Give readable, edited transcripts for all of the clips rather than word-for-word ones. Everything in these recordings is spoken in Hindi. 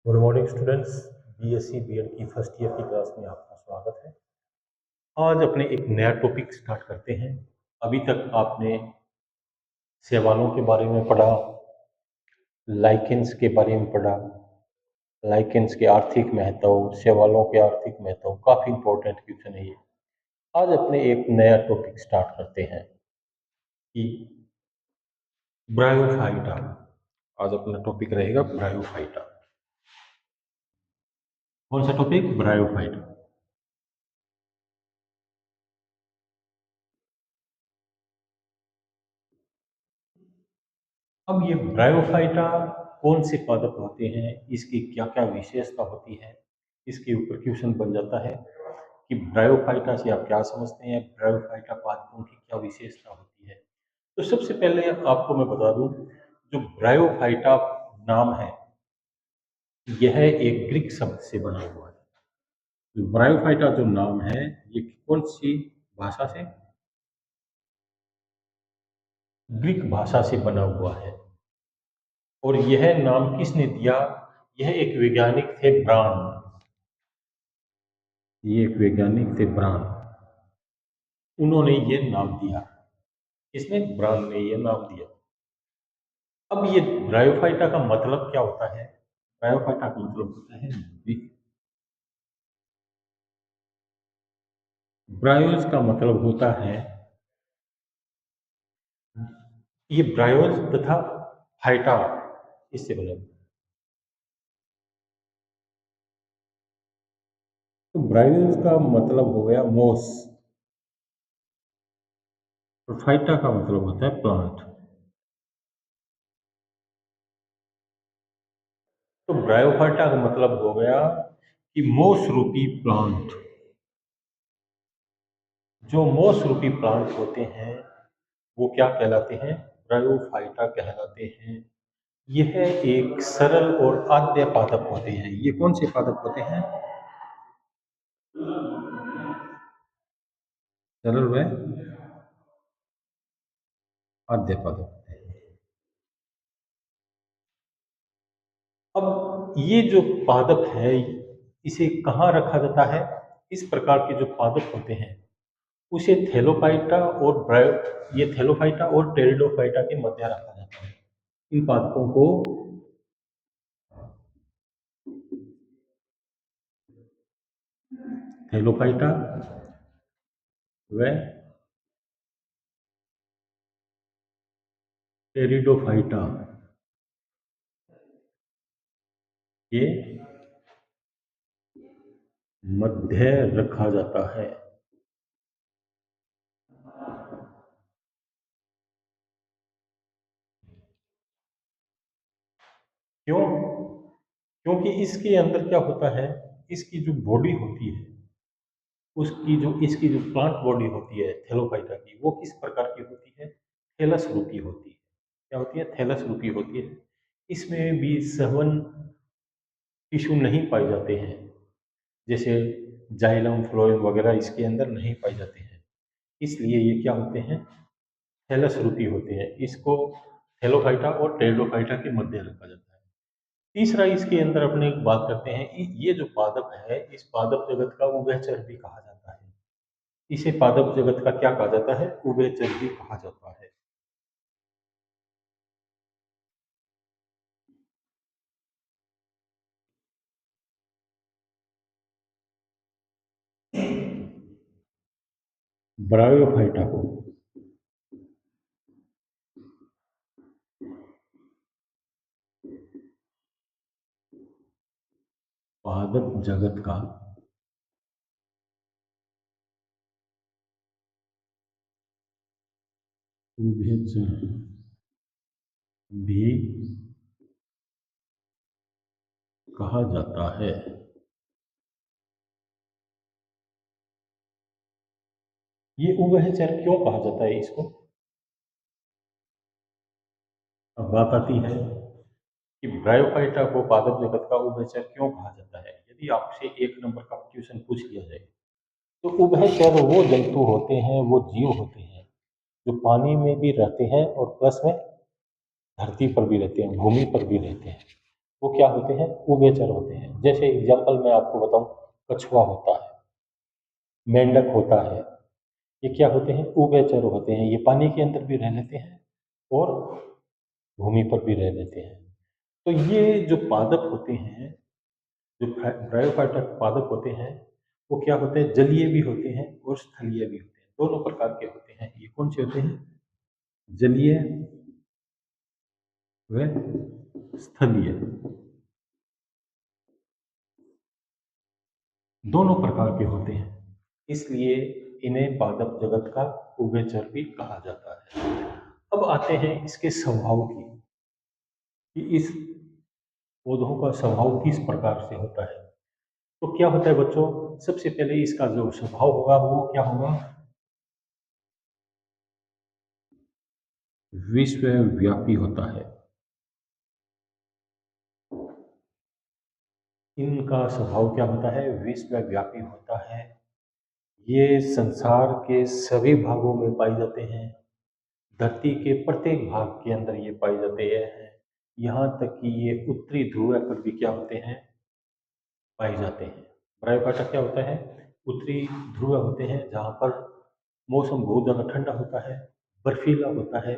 Good morning students. BSc BEd की फर्स्ट ईयर की क्लास में आपका स्वागत है। आज अपने एक नया टॉपिक स्टार्ट करते हैं। अभी तक आपने शैवालों के बारे में पढ़ा, लाइकेंस के बारे में पढ़ा, लाइकेंस के आर्थिक महत्व, शैवालों के आर्थिक महत्व, काफ़ी इंपॉर्टेंट क्वेश्चन है ये। आज अपने एक नया टॉपिक स्टार्ट करते हैं कि ब्रायोफाइटा। आज अपना टॉपिक रहेगा ब्रायोफाइटा। कौन सा टॉपिक? ब्रायोफाइटा। अब ये ब्रायोफाइटा कौन से पादप होते हैं, इसकी क्या क्या विशेषता होती है, इसके ऊपर क्वेश्चन बन जाता है कि ब्रायोफाइटा से आप क्या समझते हैं, ब्रायोफाइटा पादपों की क्या विशेषता होती है। तो सबसे पहले आपको मैं बता दूं, जो ब्रायोफाइटा नाम है यह एक ग्रीक शब्द से बना हुआ है। तो ब्रायोफाइटा जो नाम है ये कौन सी भाषा से? ग्रीक भाषा से बना हुआ है। और यह नाम किसने दिया? यह एक वैज्ञानिक थे, ब्रान। ये एक वैज्ञानिक थे, ब्रान। उन्होंने ये नाम दिया। किसने? ब्रान ने ये नाम दिया। अब ये ब्रायोफाइटा का मतलब क्या होता है? ब्रायोफाइटा का मतलब होता है ब्रायोज का मतलब होता है, ये ब्रायोज तथा फाइटा इससे बना। तो ब्रायोज का मतलब हो गया मोस, और फाइटा का मतलब होता है प्लांट। तो ब्रायोफाइटा का मतलब हो गया कि मोस रूपी प्लांट। जो मोस रूपी प्लांट होते हैं वो क्या कहलाते हैं? ब्रायोफाइटा कहलाते हैं। यह एक सरल और आद्य पादप होते हैं। ये कौन से पादप होते हैं? सरल व आद्य पादप होते हैं। अब ये जो पादप है इसे कहाँ रखा जाता है? इस प्रकार के जो पादप होते हैं उसे थैलोफाइटा और ये थैलोफाइटा और टेरिडोफाइटा के मध्य रखा जाता है। इन पादपों को थैलोफाइटा व टेरिडोफाइटा के मध्य रखा जाता है। क्यों? क्योंकि इसके अंदर क्या होता है, इसकी जो बॉडी होती है, उसकी जो इसकी जो प्लांट बॉडी होती है थैलोफाइटा की, वो किस प्रकार की होती है? थैलस रूपी होती है। क्या होती है? थैलस रूपी होती है। इसमें भी सवन टिश्यू नहीं पाए जाते हैं, जैसे जाइलम फ्लोएम वगैरह इसके अंदर नहीं पाए जाते हैं। इसलिए ये क्या होते हैं? थैलस रूपी होते हैं। इसको थैलोफाइटा और टेरिडोफाइटा के मध्य रखा जाता है। तीसरा इसके अंदर अपने एक बात करते हैं कि ये जो पादप है, इस पादप जगत का उभयचर भी कहा जाता है। इसे पादप जगत का क्या कहा जाता है? उभयचर भी कहा जाता है। ब्रायोफाइटा को पादप जगत का उभयचर भी कहा जाता है। ये उभयचर क्यों कहा जाता है इसको? अब बात आती है कि ब्रायोफाइटा को पादप जगत का उभयचर क्यों कहा जाता है। यदि आपसे एक नंबर का क्वेश्चन पूछ लिया जाए तो उभयचर वो जंतु होते हैं, वो जीव होते हैं जो पानी में भी रहते हैं और प्लस में धरती पर भी रहते हैं, भूमि पर भी रहते हैं। वो क्या होते हैं? उभयचर होते हैं। जैसे एग्जाम्पल मैं आपको बताऊं, कछुआ होता है, मेंढक होता है, ये क्या होते हैं? उभयचर होते हैं। ये पानी के अंदर भी रह लेते हैं और भूमि पर भी रह लेते हैं। तो ये जो पादप होते हैं, जो ब्रायोफाइटा पादप होते हैं, वो क्या होते हैं? जलीय भी होते हैं और स्थलीय भी होते हैं। दोनों प्रकार के होते हैं। ये कौन से होते हैं? जलीय व स्थलीय, दोनों प्रकार के होते हैं। इसलिए इन्हें पादप जगत का उभयचर भी कहा जाता है। अब आते हैं इसके स्वभाव की, कि इस पौधों का स्वभाव किस प्रकार से होता है। तो क्या होता है बच्चों? सबसे पहले इसका जो स्वभाव होगा वो क्या होगा? विश्वव्यापी होता है। इनका स्वभाव क्या होता है? विश्वव्यापी होता है। ये संसार के सभी भागों में पाए जाते हैं। धरती के प्रत्येक भाग के अंदर ये पाए जाते हैं। यहाँ तक कि ये उत्तरी ध्रुव पर भी क्या होते हैं? पाए जाते हैं। ब्रायोफाइटा क्या होता है? उत्तरी ध्रुव होते हैं, जहाँ पर मौसम बहुत ज़्यादा ठंडा होता है, बर्फीला होता है,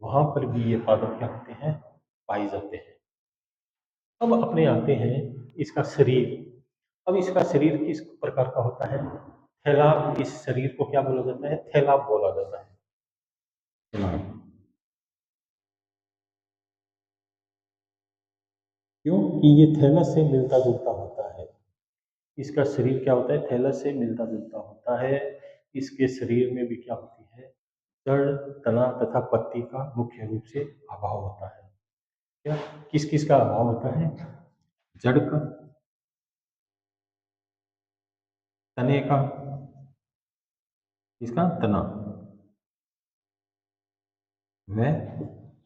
वहाँ पर भी ये पादप क्या होते हैं? पाए जाते हैं। अब अपने आते हैं इसका शरीर। अब इसका शरीर किस प्रकार का होता है? थैलाब। इस शरीर को क्या बोला जाता है? थैलाब बोला जाता है। थैलाब। क्यों? कि ये थैलस से मिलता जुलता होता है। इसका शरीर क्या होता है? थैलस से मिलता जुलता होता है। इसके शरीर में भी क्या होती है? जड़, तना तथा पत्ती का मुख्य रूप से अभाव होता है। क्या? किस किस का अभाव होता है? जड़ का, तने का, इसका तना व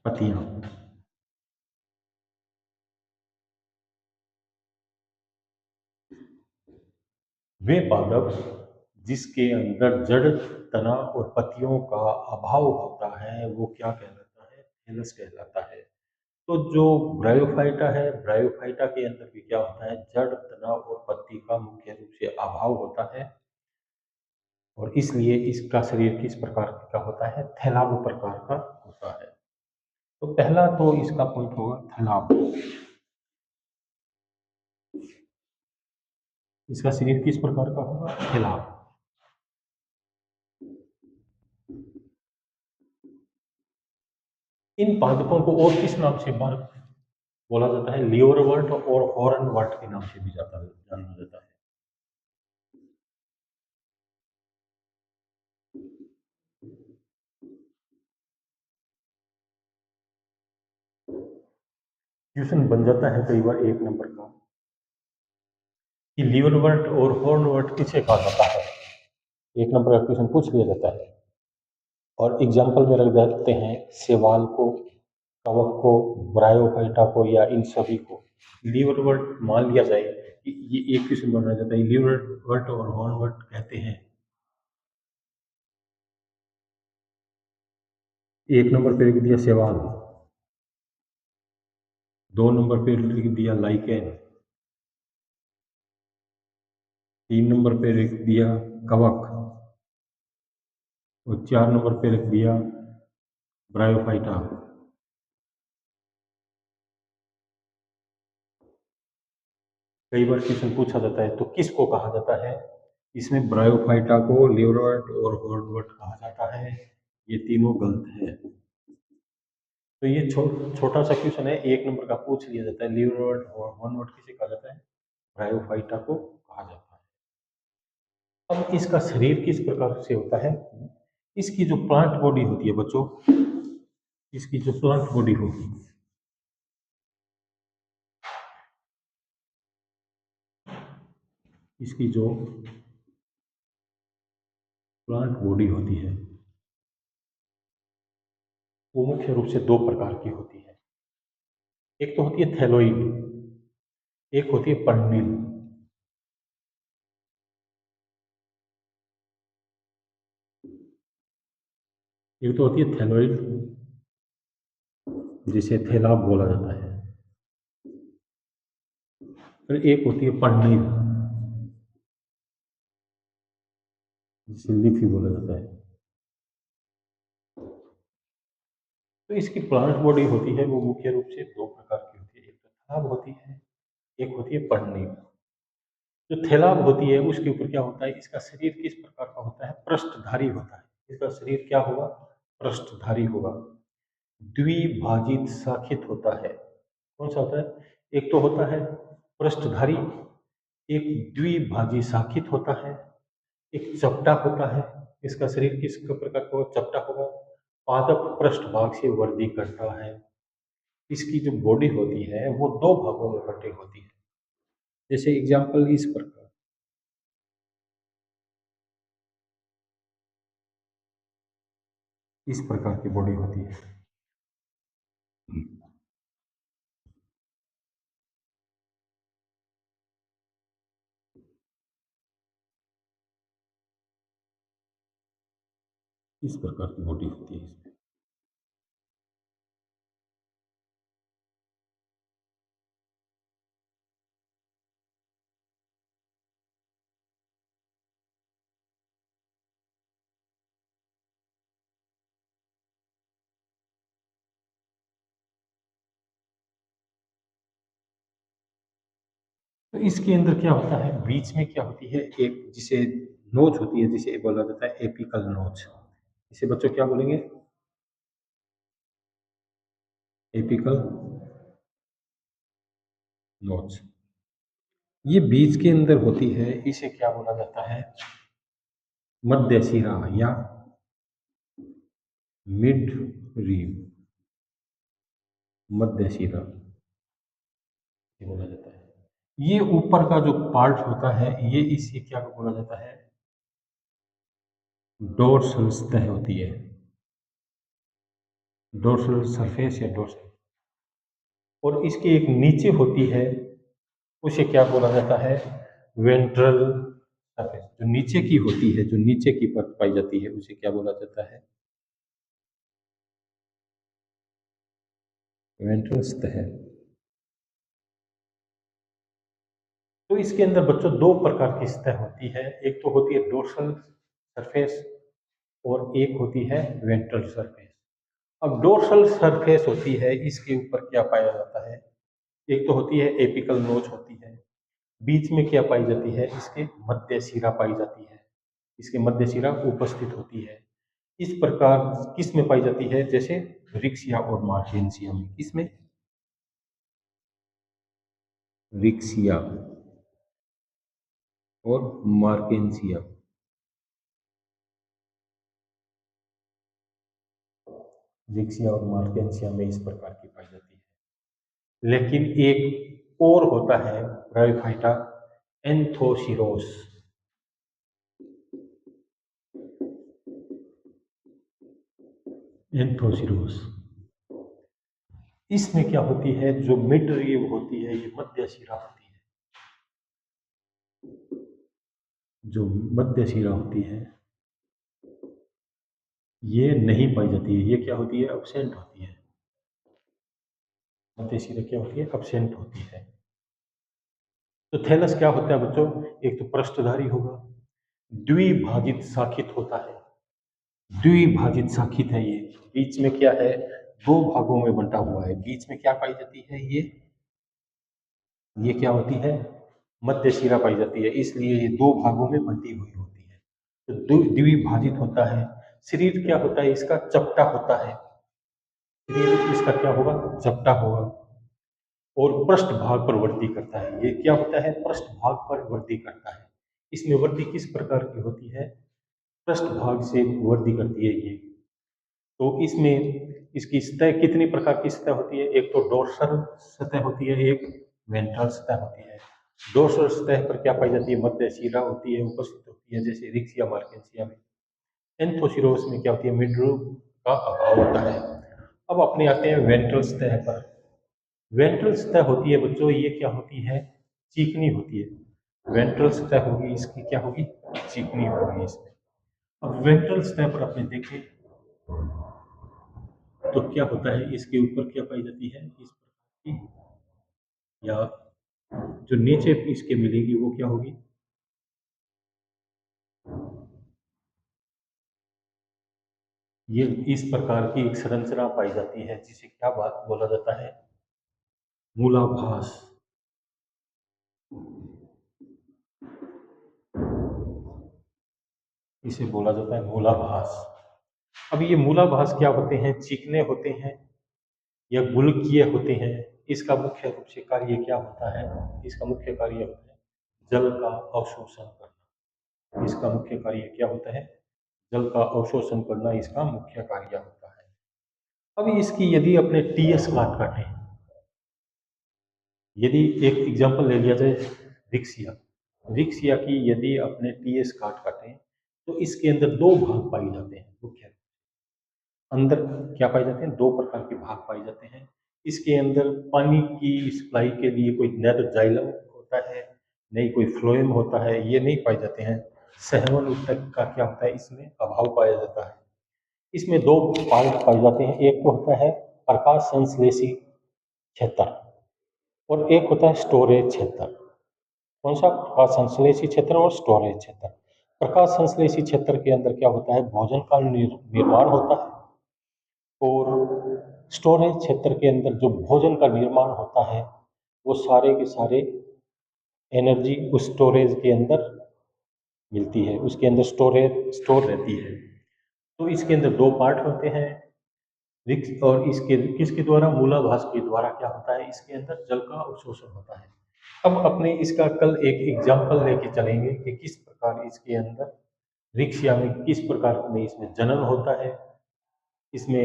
पत्तियां। वे पादप जिसके अंदर जड़, तना और पत्तियों का अभाव होता है वो क्या कहलाता है? थैलस कहलाता है। तो जो ब्रायोफाइटा है, ब्रायोफाइटा के अंदर भी क्या होता है? जड़, तना और पत्ती का मुख्य रूप से अभाव होता है, और इसलिए इसका शरीर किस प्रकार का होता है? थैलाब प्रकार का होता है। तो पहला तो इसका पॉइंट होगा थैलाब। इसका शरीर किस प्रकार का होगा? थैलाब। इन पादपों को और किस नाम से बोला जाता है? लीवरवर्ट और हॉर्नवर्ट के नाम से भी जाना जाता है। क्वेश्चन बन जाता है कई बार 1 नंबर का, कि लीवरवर्ट और हॉर्नवर्ट किसे कहा जाता है? 1 नंबर का क्वेश्चन पूछ लिया जाता है, और एग्जाम्पल में रख देते हैं शैवाल को, कवक को, ब्रायोफाइटा को, या इन सभी को। लीवरवर्ट मान लिया जाए कि ये एक क्वेश्चन बनाया जाता है, लीवरवर्ट और हॉर्नवर्ट कहते हैं। 1 नंबर पे लिख दिया शैवाल, 2 नंबर पे लिख दिया लाइकेन, 3 नंबर पे लिख दिया कवक, और 4 नंबर पे लिख दिया ब्रायोफाइटा। कई बार क्वेश्चन पूछा जाता है तो किसको कहा जाता है? इसमें ब्रायोफाइटा को लीवरवर्ट और हॉर्नवर्ट कहा जाता है। ये तीनों गलत है। तो ये छोटा सा क्वेश्चन है, 1 नंबर का पूछ लिया जाता है, लीवरवर्ट और हॉर्नवर्ट किसे कहा जाता है? ब्रायोफाइटा को कहा जाता है। अब इसका शरीर किस प्रकार से होता है? इसकी जो प्लांट बॉडी होती है बच्चों, इसकी जो प्लांट बॉडी होगी, इसकी जो प्लांट बॉडी होती है वो मुख्य रूप से 2 प्रकार की होती है। एक तो होती है थैलोइड, एक होती है पर्णिल। एक तो होती है थैलोइड, जिसे थैलाब बोला जाता है, फिर एक होती है पढ़नी, जिसे लिफी बोला जाता है। तो इसकी प्लांट बॉडी होती है वो मुख्य रूप से दो प्रकार की होती है, एक तो थैलाब होती है, एक होती है पढ़नी। जो थैलाब होती है उसके ऊपर क्या होता है, इसका शरीर किस प्रकार का होता है, पृष्ठधारी होता है। इसका शरीर क्या होगा, पृष्ठधारी होगा। द्विभाजित शाखित होता है। कौन सा होता है, एक तो होता है पृष्ठधारी, एक द्विभाजी शाखित होता है, एक चपटा होता है। इसका शरीर किस प्रकार का होगा, चपटा होगा। पादप पृष्ठभाग से वर्दी करता है। इसकी जो बॉडी होती है वो दो भागों में बटी होती है। जैसे एग्जाम्पल इस प्रकार, इस प्रकार की बॉडी होती है। इस प्रकार की बॉडी होती है इसमें। तो इसके अंदर क्या होता है, बीच में क्या होती है, एक जिसे नोच होती है, जिसे बोला जाता है एपिकल नोच। इसे बच्चों क्या बोलेंगे, एपिकल नोच। ये बीच के अंदर होती है, इसे क्या बोला जाता है, मध्य शिरा या मिड रीम, मध्य शिरा ये बोला जाता है। ये ऊपर का जो पार्ट होता है ये इसे क्या बोला जाता है, डोर्सल सतह होती है, डोर्सल सरफेस या डोर्सल। और इसकी एक नीचे होती है, उसे क्या बोला जाता है, वेंट्रल सरफेस। जो नीचे की होती है, जो नीचे की परत पाई जाती है उसे क्या बोला जाता है, वेंट्रल सतह। तो इसके अंदर बच्चों दो प्रकार की सतह होती है, एक तो होती है डोर्सल सरफेस और एक होती है वेंट्रल सरफेस। अब डोर्सल सरफेस होती है, इसके ऊपर क्या पाया जाता है, एक तो होती है एपिकल नोच होती है, बीच में क्या पाई जाती है, इसके मध्य शिरा पाई जाती है, इसके मध्य शिरा उपस्थित होती है। इस प्रकार किस में पाई जाती है, जैसे रिक्सिया और मार्केंसिया में, किसमें, रिक्सिया और मार्केंसिया, रिक्सिया और मार्केंसिया में इस प्रकार की पाई जाती है। लेकिन एक और होता है ब्रायोफाइटा एंथोसिरोस, एंथोसिरोस। इसमें क्या होती है, जो मिड रीव होती है ये मध्य शिरा होती है, जो मध्य शिरा होती है ये नहीं पाई जाती है, ये क्या होती है, अब्सेंट होती है। मध्य शिरा क्या होती है, अब्सेंट होती है। तो थैलस क्या होता है बच्चों, एक तो पृष्ठधारी होगा, द्विभाजित शाखित होता है, द्विभाजित शाखित है ये। बीच में क्या है, दो भागों में बंटा हुआ है, बीच में क्या पाई जाती है, ये क्या होती है, मध्य शिरा पाई जाती है, इसलिए ये दो भागों में बंटी हुई होती है। तो द्विभाजित होता है। शरीर क्या होता है, इसका चपटा होता है, शरीर इसका क्या होगा, चपटा होगा। और पृष्ठ भाग पर वृद्धि करता है, ये क्या होता है, पृष्ठ भाग पर वृद्धि करता है। इसमें वृद्धि किस प्रकार की होती है, पृष्ठ भाग से वृद्धि करती है ये। तो इसमें इसकी सतह कितनी प्रकार की सतह होती है, एक तो डोर्सल सतह होती है, एक वेंट्रल सतह होती है। डोर्सल सतह पर क्या पाई जाती है, मध्य शिरा होती है, उपस्थित होती है, जैसे रिक्सिया मार्केंसिया में। एंथोसिरोस में क्या होती है, मिडरूम का अभाव होता है। अब अपने आते हैं वेंट्रल सतह पर। वेंट्रल सतह होती है बच्चों, ये क्या होती है, चिकनी होती है। वेंट्रल सतह होगी इसकी क्या होगी, चिकनी होगी इसमें। अब वेंट्रल सतह पर आपने देखे तो क्या होता है, इसके ऊपर क्या पाई जाती है, इस प्रकार की या जो नीचे इसके मिलेगी वो क्या होगी? ये इस प्रकार की एक संरचना पाई जाती है जिसे क्या बात बोला जाता है? मूलाभास। इसे बोला जाता है मूलाभास। अब ये मूलाभास क्या होते हैं? चिकने होते हैं या गुलकीय होते हैं? इसका मुख्य रूप से कार्य क्या होता है? इसका मुख्य कार्य होता है जल का अवशोषण करना। इसका मुख्य कार्य क्या होता है? जल का अवशोषण करना इसका मुख्य कार्य होता है। अब इसकी यदि अपने टीएस बात काटें, यदि एक एग्जांपल ले लिया जाए रिक्सिया, रिक्सिया की यदि अपने टीएस काटें तो इसके अंदर दो भाग पाए जाते हैं मुख्य। अंदर क्या पाए जाते हैं? दो प्रकार के भाग पाए जाते हैं। इसके अंदर पानी की सप्लाई के लिए कोई न तो जाइलम होता है, नहीं कोई फ्लोएम होता है, ये नहीं पाए जाते हैं। सहवन ऊतक का क्या होता है? इसमें अभाव पाया जाता है। इसमें दो पार्ट पाए जाते हैं, एक तो होता है प्रकाश संश्लेषी क्षेत्र और एक होता है स्टोरेज क्षेत्र। कौन सा? प्रकाश संश्लेषी क्षेत्र और स्टोरेज क्षेत्र। प्रकाश संश्लेषी क्षेत्र के अंदर क्या होता है? भोजन का निर्माण होता है। और स्टोरेज क्षेत्र के अंदर जो भोजन का निर्माण होता है वो सारे के सारे एनर्जी उस स्टोरेज के अंदर मिलती है, उसके अंदर स्टोर रहती है। तो इसके अंदर दो पार्ट होते हैं रिक्स, और इसके किसके द्वारा? मूलाभास के द्वारा क्या होता है? इसके अंदर जल का अवशोषण होता है। अब अपने इसका कल एक एग्जाम्पल लेके चलेंगे कि किस प्रकार इसके अंदर रिक्सिया में किस प्रकार में इसमें जनन होता है, इसमें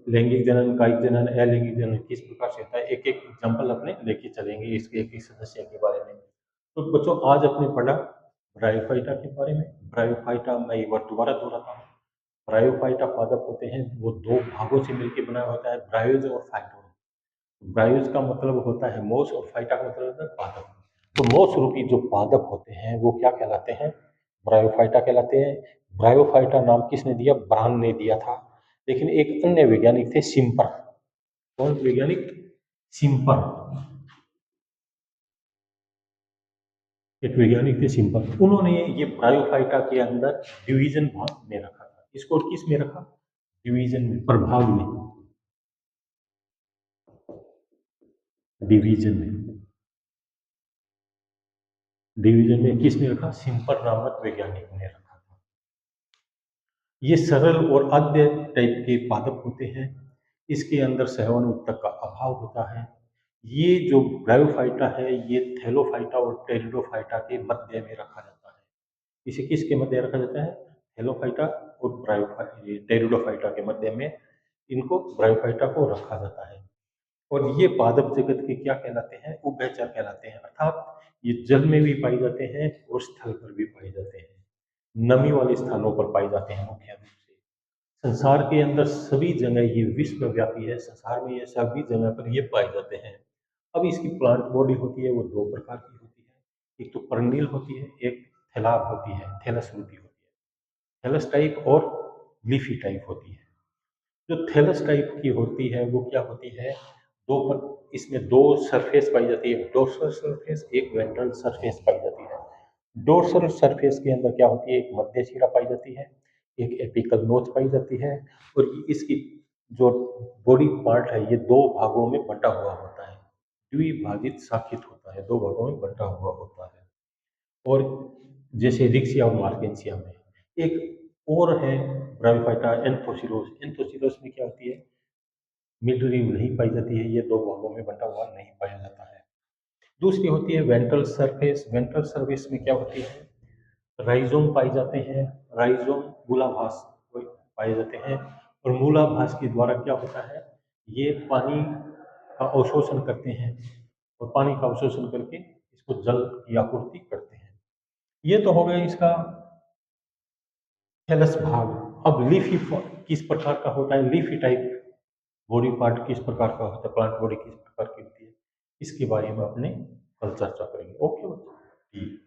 लैंगिक जनन, कायिक जनन, अलैंगिक जनन किस प्रकार से होता है, एक एक एग्जाम्पल अपने लेके चलेंगे इसके एक एक सदस्य के बारे में। तो बच्चों आज अपने पढ़ा ब्रायोफाइटा के बारे में। ब्रायोफाइटा मैं एक बार दोबारा दोहराता हूँ। ब्रायोफाइटा पादप होते हैं वो दो भागों से मिलकर बना होता है, ब्रायोज और फाइटोन। ब्रायोज का मतलब होता है मोस और फाइटा का मतलब होता है पादप। तो मोस रूपी जो पादप होते हैं वो क्या कहलाते हैं? ब्रायोफाइटा कहलाते हैं। ब्रायोफाइटा नाम किसने दिया? ब्रान ने दिया था। लेकिन एक अन्य वैज्ञानिक थे सिम्पर। कौन वैज्ञानिक? सिम्पर। एक वैज्ञानिक थे सिम्पर, उन्होंने ये ब्रायोफाइटा के अंदर डिवीजन भाग में रखा था। इसको किस में रखा? डिवीजन में, प्रभाग में, डिवीजन में। डिवीजन में किसने रखा? सिम्पर नामक वैज्ञानिक ने रखा था। ये सरल और आद्य टाइप के पादप होते हैं। इसके अंदर सहवन ऊतक का अभाव होता है। ये जो ब्रायोफाइटा है ये थैलोफाइटा और टेरिडोफाइटा के मध्य में रखा जाता है। इसे किसके मध्य रखा जाता है? थैलोफाइटा और ब्रायोफाइटा, टेरिडोफाइटा के मध्य में इनको ब्रायोफाइटा को रखा जाता है। और ये पादप जगत के क्या कहलाते हैं? उभयचर कहलाते हैं, अर्थात ये जल में भी पाए जाते हैं और स्थल पर भी पाए जाते हैं। नमी वाले स्थानों पर पाए जाते हैं मुख्य रूप से। संसार के अंदर सभी जगह ये विश्वव्यापी है, संसार में ये सभी जगह पर ये पाए जाते हैं। अब इसकी प्लांट बॉडी होती है वो दो प्रकार की होती है, एक तो पर्निल होती है, एक थैलाब होती है, थैलस रूपी होती है। थैलस टाइप और लीफी टाइप होती है। जो थैलस टाइप की होती है वो क्या होती है? इसमें दो सरफेस पाई जाती है, डोर्सल सरफेस, एक वेंट्रल सरफेस पाई जाती है। डोर्सल सरफेस के अंदर क्या होती है? एक मध्य शिरा पाई जाती है, एक एपिकल नोच पाई जाती है, और इसकी जो बॉडी पार्ट है ये दो भागों में बंटा हुआ होता है, द्विभाजित शाखित होता है, दो भागों में बंटा हुआ होता है। और जैसे रिक्सिया और मार्केंसिया में एक और है ब्रायोफाइटा एंथोसिरोस। एंथोसिरोस में क्या होती है? मिड रिंग नहीं पाई जाती है, ये दो भागों में बंटा हुआ नहीं पाया जाता है। दूसरी होती है वेंट्रल सरफेस। वेंट्रल सरफेस में क्या होती है? राइजोम पाए जाते हैं, राइजोम मूलाभास पाए जाते हैं, और मूलाभास के द्वारा क्या होता है? ये पानी का अवशोषण करते हैं और पानी का अवशोषण करके इसको जल की आपूर्ति करते हैं। ये तो हो गया इसका थैलस भाग। अब लीफी किस प्रकार का होता है? लीफी टाइप बॉडी पार्ट किस प्रकार का होता है, प्लांट बॉडी किस प्रकार की होती है, इसके बारे में अपने कल चर्चा करेंगे। ओके बच्चों, ठीक।